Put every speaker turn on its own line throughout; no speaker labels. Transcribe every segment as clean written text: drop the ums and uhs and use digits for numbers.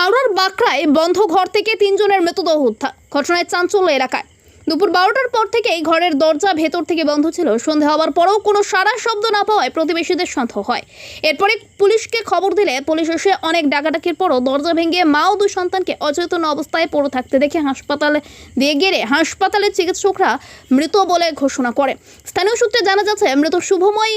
হাওড়ার বাঁকড়ায় বন্ধ ঘর থেকে 3 জনের মৃতদেহ উদ্ধার। ঘটনায় চাঞ্চল্য এলাকায়। দুপুর 12টার পর থেকেই ঘরের দরজা ভেতর থেকে বন্ধ ছিল। সন্ধে হওয়ার পরেও কোনো সাড়া শব্দ না পাওয়ায় প্রতিবেশীদের সন্দেহ হয়। এরপরে পুলিশকে খবর দিলে পুলিশ এসে অনেক ডাকাডাকির পরও দরজা ভেঙে মা ও 2 সন্তানকে অচেতন অবস্থায় পড়ে থাকতে দেখে হাসপাতালে দিয়ে গেলে হাসপাতালের চিকিৎসকরা মৃত বলে ঘোষণা করে। স্থানীয় সূত্রে জানা যাচ্ছে, মৃত শুভময়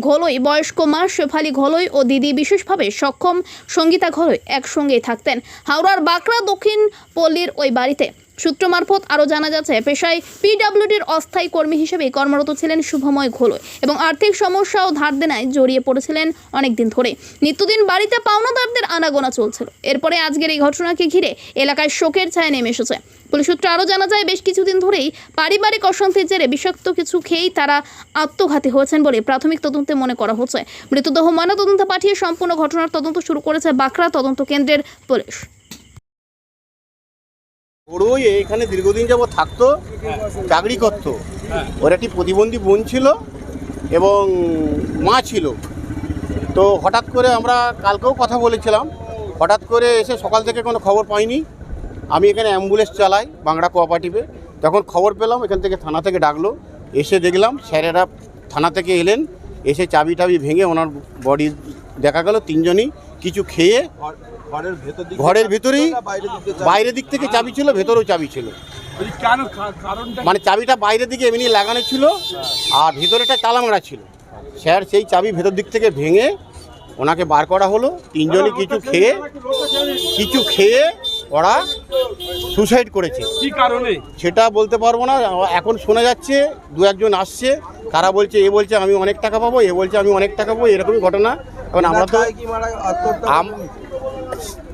ঘোলই, বয়স্ক মা শেফালি ঘোলই ও দিদি বিশেষভাবে সক্ষম সঙ্গীতা ঘোলই একসঙ্গেই থাকতেন হাওড়ার বাঁকড়া দক্ষিণ পল্লীর ওই বাড়িতে। সূত্র মারফত আরও জানা যাচ্ছে, পেশায় পিডব্লিউডির অস্থায়ী কর্মী হিসেবে কর্মরত ছিলেন শুভময় ঘোলই এবং আর্থিক সমস্যা ও ধার দেনায় জড়িয়ে পড়েছিলেন অনেকদিন ধরে। নিত্যদিন বাড়িতে পাওনাদারদের আনাগোনা চলছিল। এরপরে আজকের এই ঘটনাকে ঘিরে এলাকায় শোকের ছায়া নেমে এসেছে। পুলিশ সূত্রে আরও জানা যায়, বেশ কিছুদিন ধরেই পারিবারিক অশান্তির জেরে বিষাক্ত কিছু খেয়েই তারা আত্মঘাতী হয়েছেন বলে প্রাথমিক তদন্তে মনে করা হচ্ছে। মৃতদেহ ময়নাতদন্তে পাঠিয়ে সম্পূর্ণ ঘটনার তদন্ত শুরু করেছে বাঁকড়া তদন্ত কেন্দ্রের পুলিশ।
ওরই এখানে দীর্ঘদিন যাবত থাকতো, চাকরি করতো। ওর একটি প্রতিবন্ধী বোন ছিল এবং মা ছিল। তো হঠাৎ করে আমরা কালকেও কথা বলেছিলাম, হঠাৎ করে এসে সকাল থেকে কোনো খবর পাইনি। আমি এখানে অ্যাম্বুলেন্স চালাই বাংলা কোঅপারেটিভে। তখন খবর পেলাম, এখান থেকে থানা থেকে ডাকলো। এসে দেখলাম স্যারেরা থানা থেকে এলেন, এসে চাবি টাবি ভেঙে ওনার বডি দেখা গেল। 3 জনই কিছু খেয়ে ঘরের ভিতরেই, বাইরের দিক থেকে চাবি ছিল, ভেতরেও চাবি ছিল। মানে চাবিটা বাইরের দিকে এমনি লাগানো ছিল আর ভিতরেটা তালা মারা ছিল। স্যার সেই চাবি ভেতর দিক থেকে ভেঙে ওনাকে বার করা হলো। 3 জনই কিছু খেয়ে ওরা সুসাইড করেছে।
কি কারণে
সেটা বলতে পারবো না। এখন শোনা যাচ্ছে 2-1 জন আসছে, তারা বলছে, এ বলছে আমি অনেক টাকা পাবো, এ বলছে আমি অনেক টাকা পাবো, এরকমই ঘটনা। এখন আমরা তো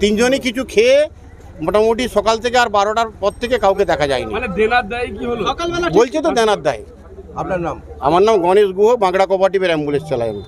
3 জনই কিছু খেয়ে মোটামুটি সকাল থেকে আর 12টার পর থেকে কাউকে দেখা যায়নি।
মানে দেনার দায় কি হলো?
বলছে তো দেনার দায়।
আপনার নাম?
আমার নাম গণেশ গুহ, বাঁকড়া কোঅপারেটিভের অ্যাম্বুলেন্স চালাই আমি।